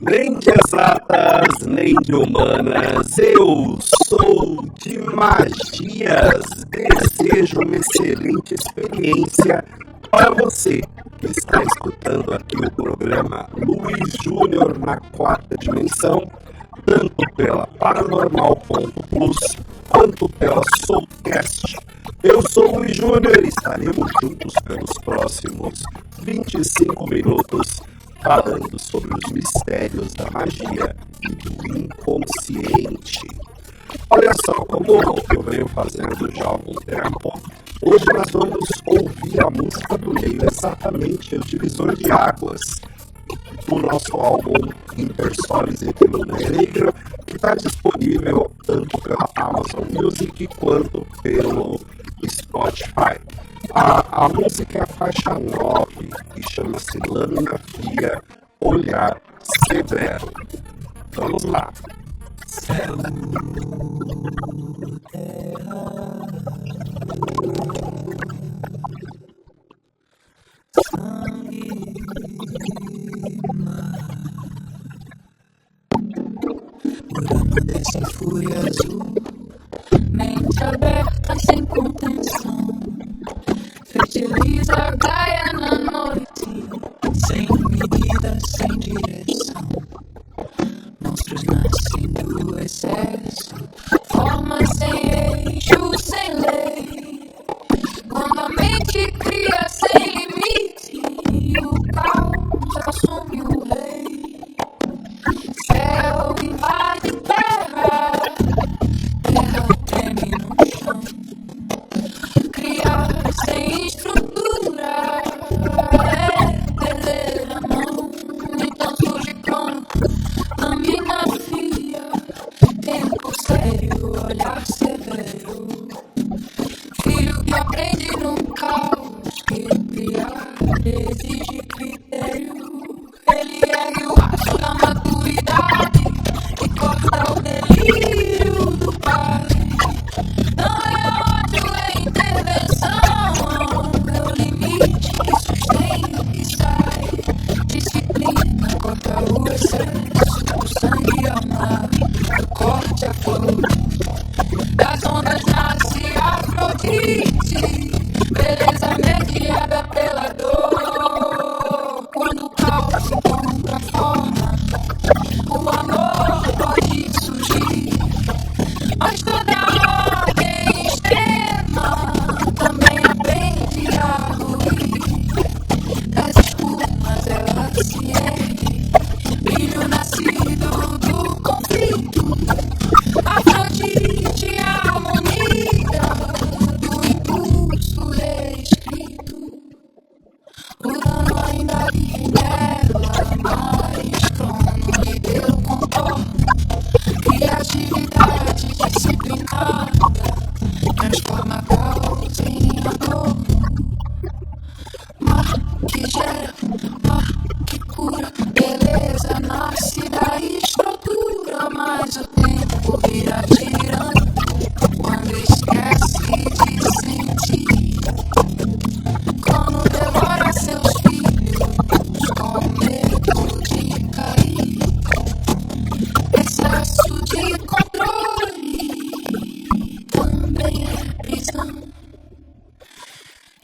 Nem de exatas, nem de humanas, eu sou de magias. Desejo uma excelente experiência para você que está escutando aqui o programa Luiz Júnior na quarta dimensão, tanto pela Paranormal.plus quanto pela Soulcast. Eu sou o Luiz Júnior e estaremos juntos pelos próximos 25 minutos falando sobre os mistérios da magia e do inconsciente. Olha só como eu venho fazendo já há algum tempo. Hoje nós vamos ouvir a música do meio, exatamente o Divisor de Águas, do nosso álbum Intersolis e Luna Negro, que está disponível tanto pela Amazon Music quanto pelo Spotify. A música é a faixa 9 e chama-se Lâmina Fria, Olhar Severo. Vamos lá. Céu, sangue, morando desse fúria azul, mente aberta sem contenção, fertiliza a gaia na noite, sem medida, sem direção. Monstros nascem do excesso, formas sem eixo, sem lei. Quando a mente cria sem limite, e o caos assume o rei. Céu invade terra, terra treme no chão. Criar sem estrutura é perder a mão. Então surge pronto, lâmina fria, tempo sério, olhar severo. Filho que aprende no caos, que criar exige critério. Ele ergue o aço da maturidade e corta o delírio do pai. Não é ódio, é intervenção, é o limite que sustenta e sai. Disciplina corta o excesso, o sangue ao mar, o corte à flor. Das ondas nasce Afrodite, beleza mediada pela dor. Quando o caos encontra forma, o amor pode surgir. Mas toda ordem extrema também aprende a ruir. Das espumas ela se ergue, brilho nascido do conflito. Afrodite, a harmonia do impulso reescrito. O dano ainda vive nela, mas trono lhe deu contorno. Criatividade disciplinada transforma caos em amor. Mar que gera, mar que cura, beleza nasce da estrutura, mas o tempo vira tirano quando esquece de sentir. Quando devora seus filhos com medo de cair. Excesso de controle também é prisão.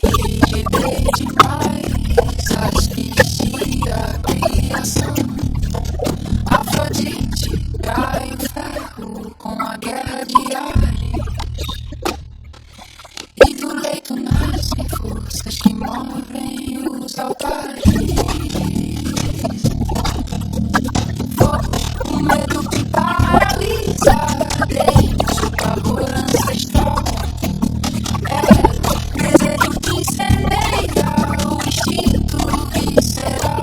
Rigidez demais asfixia a criação. Afrodite trai o ferro com a guerra de Ares. E do leito nascem forças que movem os altares. O medo que paralisa, desde o pavor ancestral. É desejo que incendeia o instinto visceral.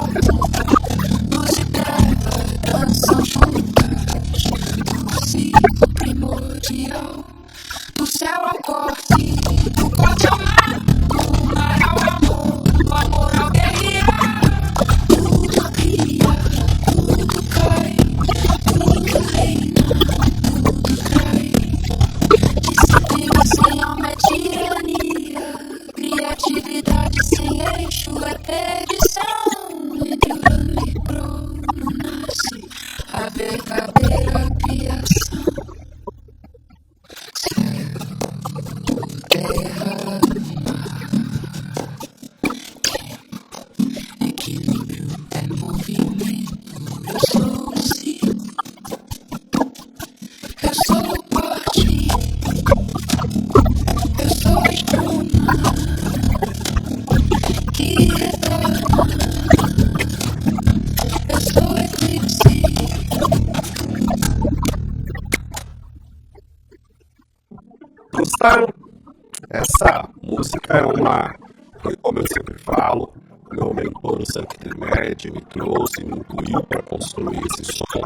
Luz e trevas dançam juntas no ciclo primordial. Do céu ao corte, do corte ao mar, do mar ao amor, do amor ao guerrear. Tudo cria, tudo cai, tudo a verdadeira criação. Terra, equilíbrio é movimento. Eu sou o ciclo, eu sou parte, eu sou a chama que retorna, eu sou eclipse. Gostaram? Essa música é como eu sempre falo, meu mentor, o Sankitrimed, me trouxe, me incluiu para construir esse som,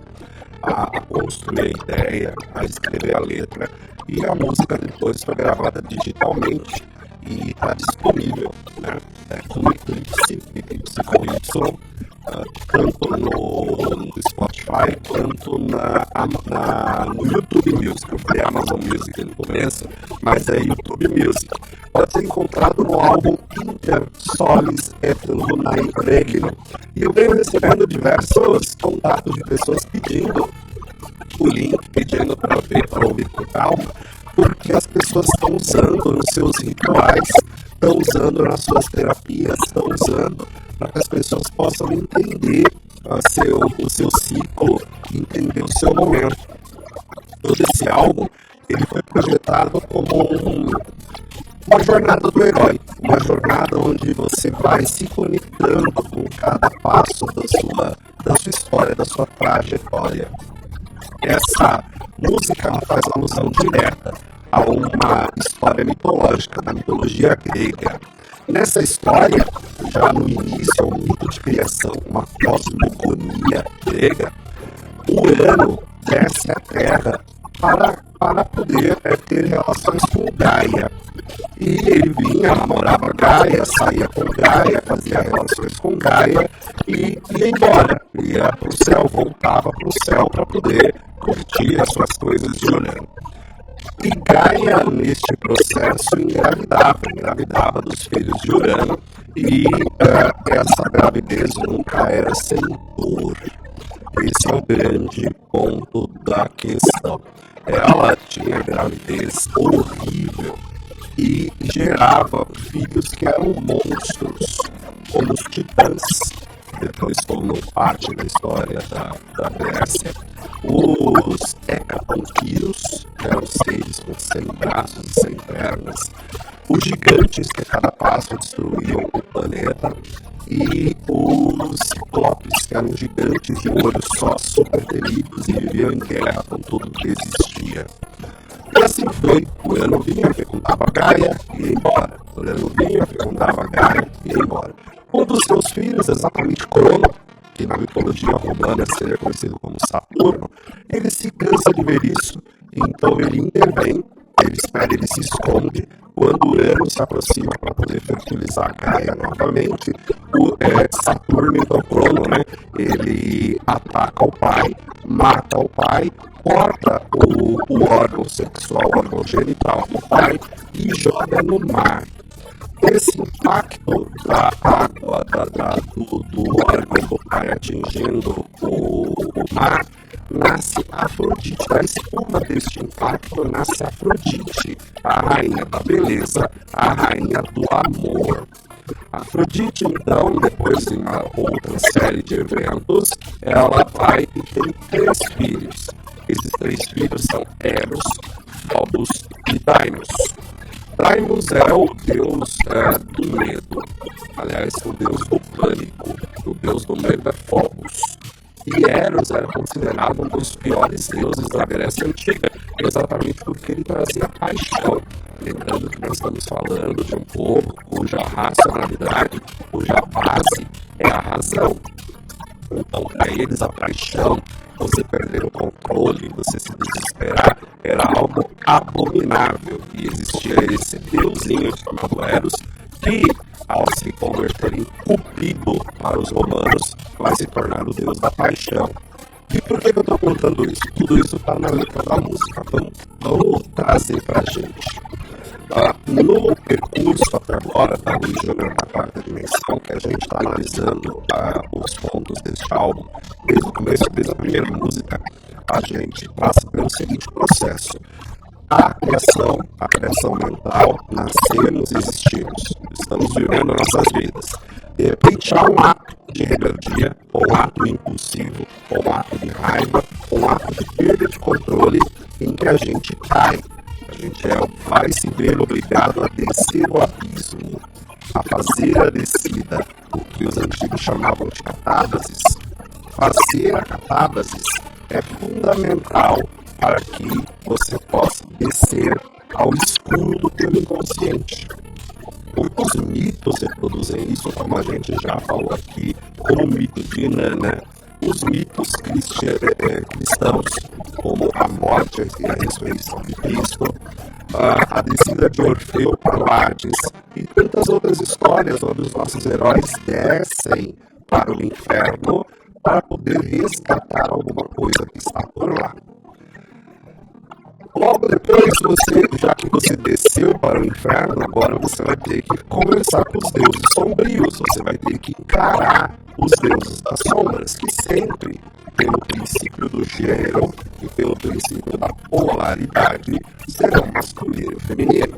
a construir a ideia, a escrever a letra. E a música depois foi gravada digitalmente e está disponível, né? Como Eclipse com Y, tanto no Spotify quanto no YouTube Music. Eu falei Amazon Music no começo, mas é YouTube Music. Pode ser encontrado no álbum Inter Solis et Lunae Regno. E eu venho recebendo diversos contatos de pessoas pedindo o link, pedindo para ver, para ouvir com calma, porque as pessoas estão usando nos seus rituais, estão usando nas suas terapias, estão usando para que as pessoas possam entender o seu ciclo, entender o seu momento. Todo esse álbum ele foi projetado como uma jornada do herói, uma jornada onde você vai se conectando com cada passo da sua história, da sua trajetória. Essa música faz alusão direta a uma história mitológica, da mitologia grega. Nessa história, já no início, o mito de criação, uma cosmogonia grega, Urano desce à Terra para poder ter relações com Gaia. E ele vinha, namorava Gaia, saía com Gaia, fazia relações com Gaia e ia embora. Ia para o céu, voltava para o céu para poder curtir as suas coisas de Urano. E Gaia, neste processo, engravidava dos filhos de Urano. E essa gravidez nunca era sem dor. Esse é o grande ponto da questão. Ela tinha gravidez horrível e gerava filhos que eram monstros, como os titãs. Depois formam parte da história da Grécia. Os hecatonquírios, que eram seres com 100 braços e 100 pernas. Os gigantes, que a cada passo destruíam o planeta. E os ciclopes, que eram gigantes de olho só, super terríveis e viviam em guerra com tudo que existia. E assim foi. O Urano vinha, fecundava Gaia e ia embora. O Urano vinha, fecundava Gaia e ia embora. Um dos seus filhos, exatamente Crono, que na mitologia romana seria conhecido como Saturno, ele se cansa de ver isso, então ele intervém, ele espera, ele se esconde. Quando Urano se aproxima para poder fertilizar Gaia novamente, o Saturno, então Crono, né, ele ataca o pai, mata o pai, corta o órgão sexual, o órgão genital do pai e joga no mar. Esse impacto da água, do órgão do pai atingindo o mar, nasce Afrodite. Da espuma deste impacto nasce Afrodite, a rainha da beleza, a rainha do amor. Afrodite, então, depois de uma outra série de eventos, ela vai e tem 3 filhos. Esses 3 filhos são Eros, Phobos e Deimos. Deimos é o deus do medo, aliás, o deus do pânico, o deus do medo é Phobos. E Eros era considerado um dos piores deuses da Grécia Antiga, exatamente porque ele trazia paixão. Lembrando que nós estamos falando de um povo cuja racionalidade, cuja base é a razão. Então, para eles, a paixão, você perder o controle, você se desesperar, era algo abominável. E existia esse deusinho chamado Eros, que, ao se converter em Cupido para os romanos, vai se tornar o deus da paixão. E por que eu estou contando isso? Tudo isso está na letra da música. Vamos trazer para a gente. No percurso até agora da Luiz Júnior da Quarta Dimensão, que a gente está analisando os pontos deste álbum, desde o começo, desde a primeira música, a gente passa pelo seguinte processo. A criação mental, nascemos e existimos, estamos vivendo nossas vidas. De repente há um ato de rebeldia, ou um ato impulsivo, ou um ato de raiva, ou um ato de perda de controle, em que a gente cai. A gente vai se ver obrigado a descer o abismo, a fazer a descida, o que os antigos chamavam de catábasis. Fazer a catábasis é fundamental para que você possa descer ao escuro do teu inconsciente. Muitos mitos reproduzem isso, como a gente já falou aqui, como o mito de Inanna, os mitos cristãos, como a morte e a ressurreição de Cristo, a descida de Orfeu para Hades e tantas outras histórias onde os nossos heróis descem para o inferno para poder resgatar alguma coisa que está por lá. Logo depois, já que você desceu para o inferno, agora você vai ter que conversar com os deuses sombrios, você vai ter que encarar os deuses das sombras, que sempre, pelo princípio do gênero e pelo princípio da polaridade, serão masculino e feminino.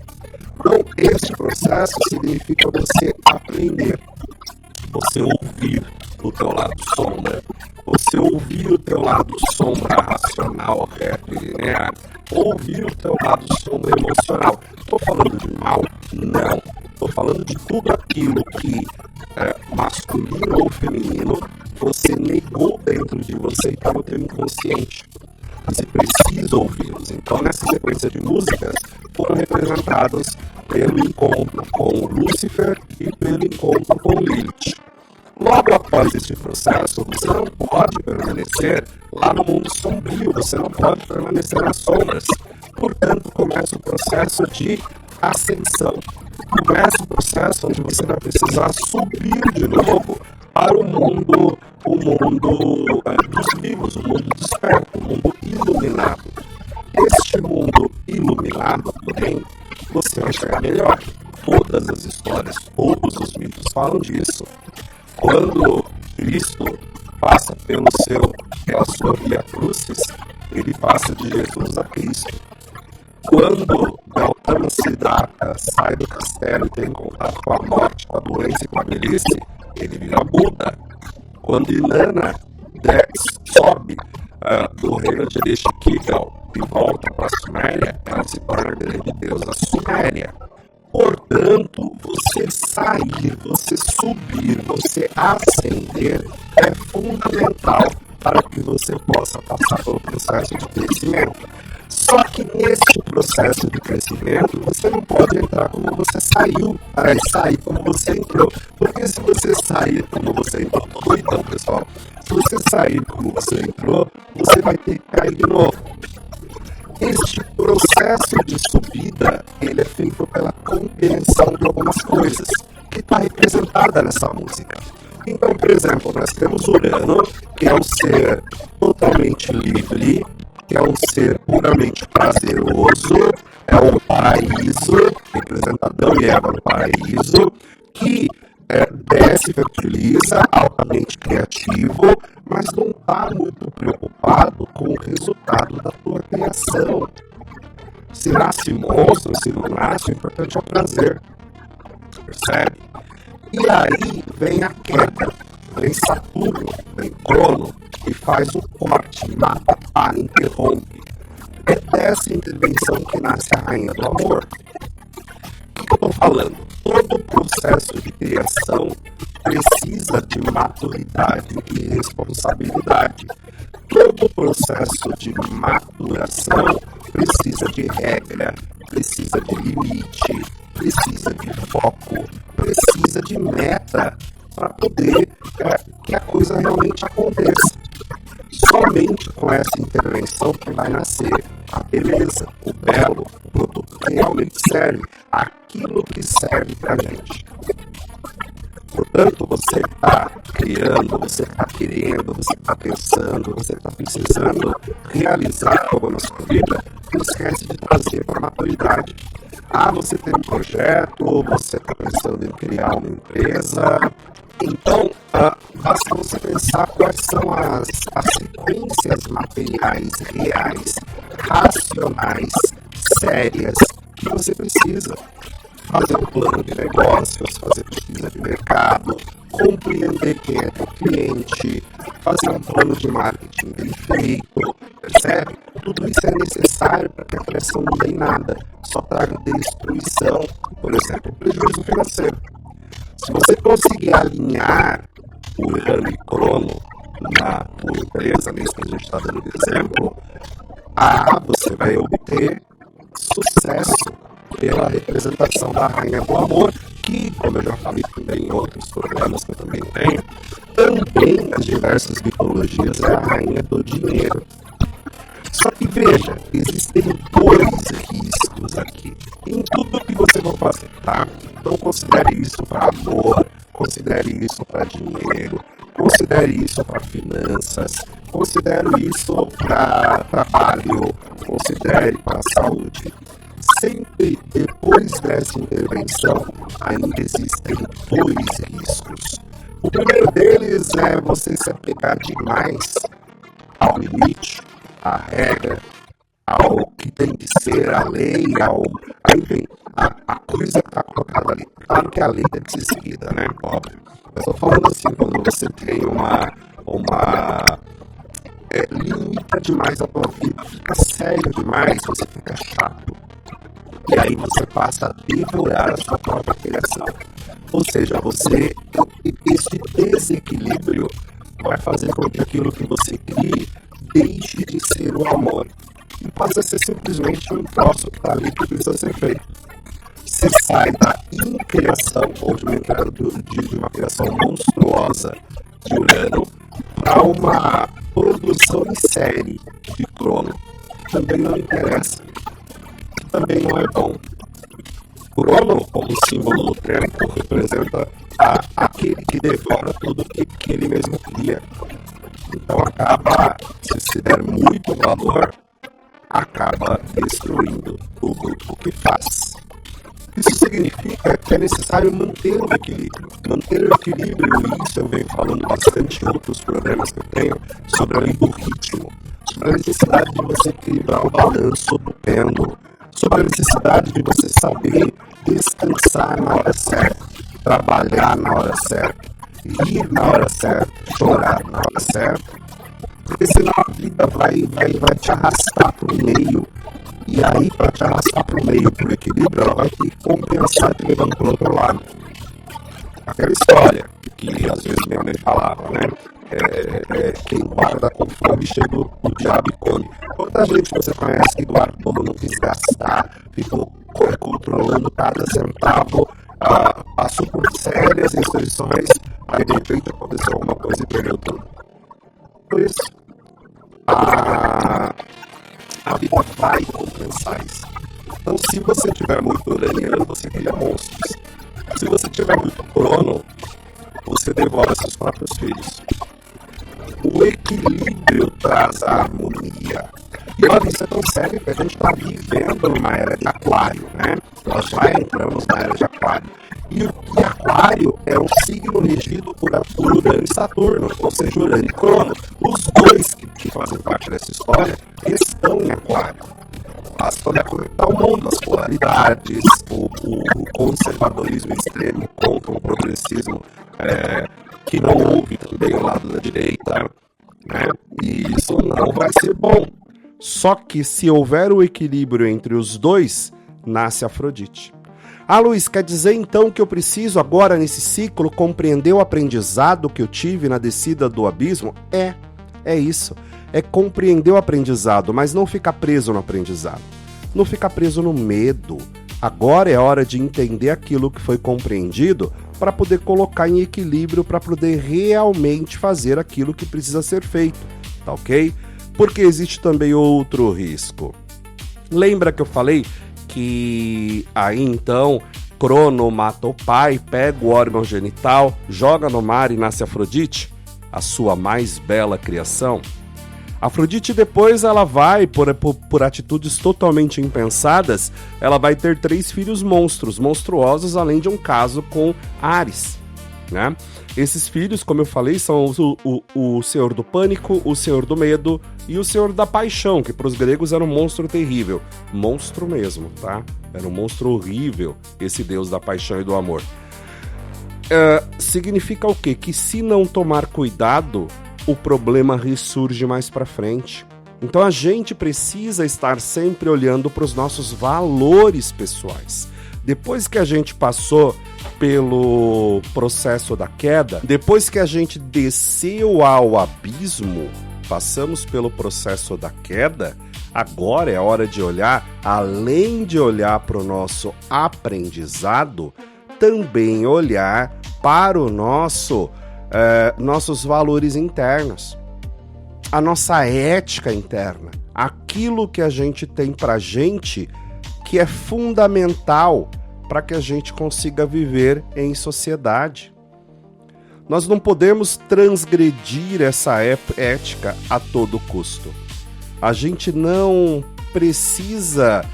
Então, este processo significa você aprender, você ouvir o teu lado sombra, você ouvir o teu lado sombra racional, linear, ouvir o teu lado sombra emocional. Estou falando de mal? Não. Estou falando de tudo aquilo que é masculino ou feminino você negou dentro de você e está no teu inconsciente. Você precisa ouvi-los. Então, nessa sequência de músicas, foram representados pelo encontro com Lúcifer e pelo encontro com Lilith. Logo após este processo, você não pode permanecer lá no mundo sombrio, você não pode permanecer nas sombras. Portanto, começa o processo de ascensão. Começa o processo onde você vai precisar subir de novo para o mundo dos vivos, o mundo desperto, o mundo iluminado. Este mundo iluminado, porém, você vai chegar melhor. Todas as histórias, todos os mitos falam disso. Quando Cristo passa pela sua via crucis, ele passa de Jesus a Cristo. Quando Gautama Siddhartha sai do castelo e tem contato com a morte, com a doença e com a velhice, ele vira Buda. Quando Inanna sobe do reino de Ereshkigal e volta para a Suméria, ela se torna a grande deusa Suméria. Portanto, você sair, você subir, você ascender é fundamental para que você possa passar pelo processo de crescimento. Só que nesse processo de crescimento, você não pode entrar como você saiu, sair como você entrou. Porque se você sair como você entrou, então pessoal, se você sair como você entrou, você vai ter que cair de novo. Este processo de subida, ele é feito pela compreensão de algumas coisas que está representada nessa música. Então, por exemplo, nós temos Urano, que é um ser totalmente livre, que é um ser puramente prazeroso, é um paraíso, representa Adão e Eva no paraíso, que desce, fertiliza, altamente criativo, mas não está muito preocupado com o resultado da tua criação. Se nasce monstro, se não nasce, o importante é o prazer. Percebe? E aí vem a queda, vem Saturno, vem Crono, e faz o corte, mata, para, interrompe. É dessa intervenção que nasce a rainha do amor. O que eu estou falando? Todo o processo de criação precisa de maturidade e responsabilidade. Todo o processo de maturação precisa de regra, precisa de limite, precisa de foco, precisa de meta para poder que a coisa realmente aconteça. Somente com essa intervenção que vai nascer a beleza, o belo, o produto que realmente serve, aquilo que serve para a gente. Portanto, você está criando, você está querendo, você está pensando, você está precisando realizar algo na sua vida, não esquece de trazer para a maturidade. Você tem um projeto, você está pensando em criar uma empresa. Então, basta você pensar quais são as sequências materiais, reais, racionais, sérias que você precisa. Fazer um plano de negócios, fazer pesquisa de mercado, compreender quem é o cliente, fazer um plano de marketing bem feito, percebe? Tudo isso é necessário para que a criação não dê nada, só traga destruição, por exemplo, prejuízo financeiro. Se você conseguir alinhar o Urano e Crono na tua empresa, mesmo que a gente está dando de exemplo, você vai obter sucesso pela representação da Rainha do Amor, que, como eu já falei também em outros programas que eu também tenho, também nas diversas mitologias é a Rainha do Dinheiro. Só que veja, existem dois riscos aqui em tudo que você vai fazer, tá? Então considere isso para amor, considere isso para dinheiro, considere isso para finanças, considere isso para trabalho, considere para saúde. Sempre depois dessa intervenção, ainda existem dois riscos. O primeiro deles é você se apegar demais ao limite, à regra, ao que tem que ser, a lei, enfim, a coisa que está colocada ali. Claro que a lei tem que ser seguida, né? Óbvio. Eu estou falando assim, quando você tem limita demais a tua vida, fica sério demais, você fica chato. E aí você passa a devorar a sua própria criação. Ou seja, esse desequilíbrio vai fazer com que aquilo que você crie deixe de ser o amor. E passa a ser simplesmente um troço que está ali que precisa ser feito. Você sai da incriação, ou de uma criação monstruosa de Urano, para uma produção em série de Crono. Também não interessa. Também não é bom. Crono, como símbolo do tempo, representa aquele que devora tudo que ele mesmo cria. Então acaba, se der muito valor, acaba destruindo tudo o que faz. Isso significa que é necessário manter o equilíbrio. Manter o equilíbrio, e isso eu venho falando bastante em outros programas que eu tenho, sobre a lei do ritmo, sobre a necessidade de você equilibrar o balanço do pêndulo, sobre a necessidade de você saber descansar na hora certa, trabalhar na hora certa, rir na hora certa, chorar na hora certa, porque senão a vida vai te arrastar para o meio, e aí para te arrastar para o meio, para o equilíbrio, ela vai ter que compensar te levando para o outro lado. Aquela história que às vezes minha mãe falava, né? Quem guarda com fome chega o diabo e come. Quanta gente você conhece que guardou, não quis gastar, ficou controlando cada centavo, passou por sérias restrições, aí de repente aconteceu alguma coisa e perdeu tudo. Por isso, a vida vai compensar isso. Então, se você tiver muito uraniano, você cria monstros. Se você tiver muito crono, você devora seus próprios filhos. O equilíbrio traz a harmonia. E olha, isso é tão sério que a gente está vivendo numa era de aquário, né? Nós já entramos na era de aquário. E aquário é um signo regido por Urano e Saturno, ou seja, Urano e Crono. Os dois que fazem parte dessa história estão em aquário. Basta olhar como está o mundo, as polaridades, o conservadorismo extremo contra o progressismo que não ouve também o lado da direita, né? E isso não vai ser bom. Só que se houver o equilíbrio entre os dois, nasce Afrodite. Luiz, quer dizer então que eu preciso agora nesse ciclo compreender o aprendizado que eu tive na descida do abismo? É isso. É compreender o aprendizado, mas não ficar preso no aprendizado. Não ficar preso no medo. Agora é hora de entender aquilo que foi compreendido para poder colocar em equilíbrio, para poder realmente fazer aquilo que precisa ser feito, tá ok? Porque existe também outro risco. Lembra que eu falei que aí então Crono mata o pai, pega o órgão genital, joga no mar e nasce Afrodite, a sua mais bela criação? Afrodite depois ela vai, por atitudes totalmente impensadas, ela vai ter 3 filhos monstruosos, além de um caso com Ares, né? Esses filhos, como eu falei, são o Senhor do Pânico, o Senhor do Medo e o Senhor da Paixão, que para os gregos era um monstro terrível. Monstro mesmo, tá? Era um monstro horrível, esse deus da paixão e do amor. Significa o quê? Que se não tomar cuidado, o problema ressurge mais para frente. Então a gente precisa estar sempre olhando para os nossos valores pessoais. Depois que a gente passou pelo processo da queda, depois que a gente desceu ao abismo, passamos pelo processo da queda, agora é hora de olhar, além de olhar para o nosso aprendizado, também olhar para o nossos valores internos, a nossa ética interna, aquilo que a gente tem pra gente que é fundamental para que a gente consiga viver em sociedade. Nós não podemos transgredir essa ética a todo custo. A gente não precisa,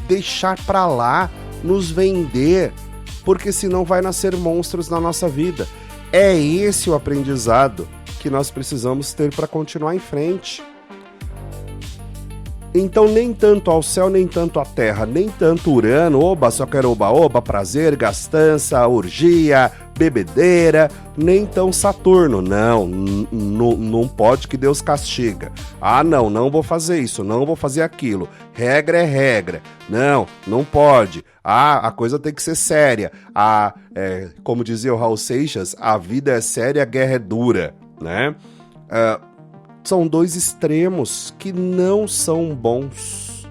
deixar pra lá, nos vender, porque senão vai nascer monstros na nossa vida. É esse o aprendizado que nós precisamos ter para continuar em frente. Então nem tanto ao céu, nem tanto à terra, nem tanto Urano, oba, só quero oba-oba, prazer, gastança, orgia, bebedeira, nem tão Saturno, não pode que Deus castiga. Ah, não vou fazer isso, não vou fazer aquilo, regra é regra, não pode, a coisa tem que ser séria, como dizia o Raul Seixas, a vida é séria, a guerra é dura, né? São 2 extremos que não são bons.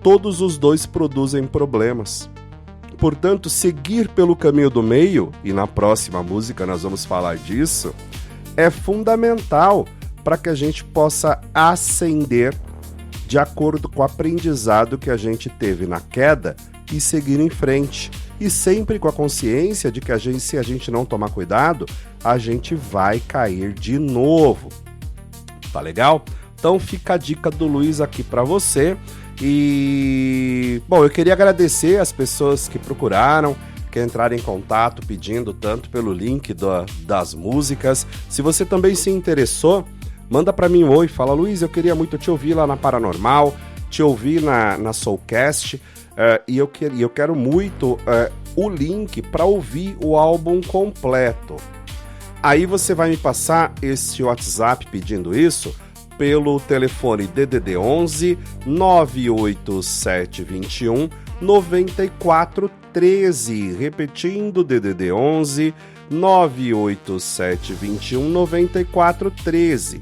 Todos os 2 produzem problemas. Portanto, seguir pelo caminho do meio, e na próxima música nós vamos falar disso, é fundamental para que a gente possa ascender de acordo com o aprendizado que a gente teve na queda e seguir em frente. E sempre com a consciência de que se a gente não tomar cuidado, a gente vai cair de novo. Tá legal? Então fica a dica do Luiz aqui para você. E, bom, eu queria agradecer as pessoas que procuraram, que entraram em contato pedindo tanto pelo link das músicas. Se você também se interessou, manda para mim um oi, fala: Luiz, eu queria muito te ouvir lá na Paranormal, te ouvir na Soulcast, e eu quero muito o link para ouvir o álbum completo. Aí você vai me passar esse WhatsApp pedindo isso pelo telefone DDD 11 98721 9413, repetindo, DDD 11 98721 9413.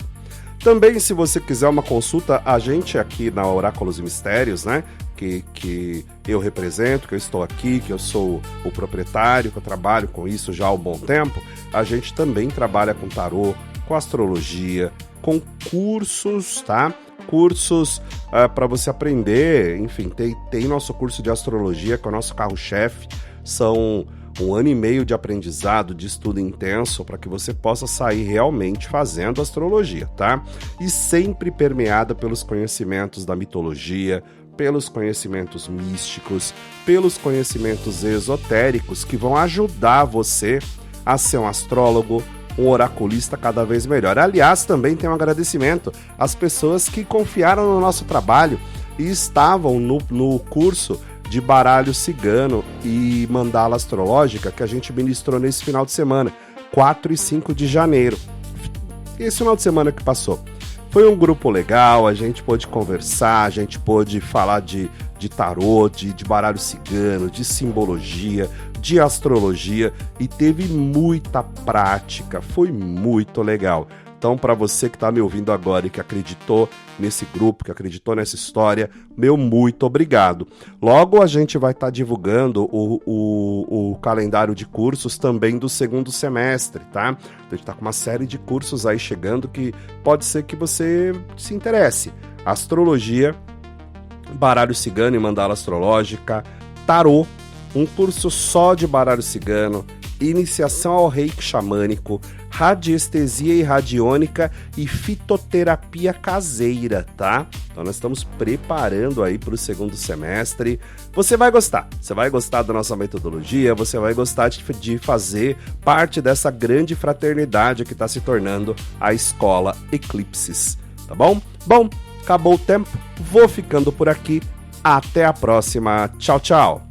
Também, se você quiser uma consulta, a gente aqui na Oráculos e Mistérios, né, que eu represento, que eu estou aqui, que eu sou o proprietário, que eu trabalho com isso já há um bom tempo, a gente também trabalha com tarô, com astrologia, com cursos, tá? Cursos para você aprender, enfim, tem nosso curso de astrologia, que é o nosso carro-chefe, são 1 ano e meio de aprendizado, de estudo intenso, para que você possa sair realmente fazendo astrologia, tá? E sempre permeada pelos conhecimentos da mitologia, pelos conhecimentos místicos, pelos conhecimentos esotéricos, que vão ajudar você a ser um astrólogo, um oraculista cada vez melhor. Aliás, também tem um agradecimento às pessoas que confiaram no nosso trabalho e estavam no curso de baralho cigano e mandala astrológica que a gente ministrou nesse final de semana, 4 e 5 de janeiro. Esse final de semana que passou. Foi um grupo legal, a gente pôde conversar, a gente pôde falar de tarô, de baralho cigano, de simbologia, de astrologia, e teve muita prática, foi muito legal. Então, para você que está me ouvindo agora e que acreditou nesse grupo, que acreditou nessa história, meu muito obrigado. Logo a gente vai estar divulgando o calendário de cursos também do segundo semestre, tá? A gente está com uma série de cursos aí chegando que pode ser que você se interesse. Astrologia, baralho cigano e mandala astrológica, tarô, um curso só de baralho cigano, iniciação ao reiki xamânico, radiestesia e radiônica e fitoterapia caseira, tá? Então nós estamos preparando aí para o segundo semestre. Você vai gostar da nossa metodologia, você vai gostar de fazer parte dessa grande fraternidade que está se tornando a Escola Eclipses, tá bom? Bom, acabou o tempo, vou ficando por aqui. Até a próxima. Tchau, tchau.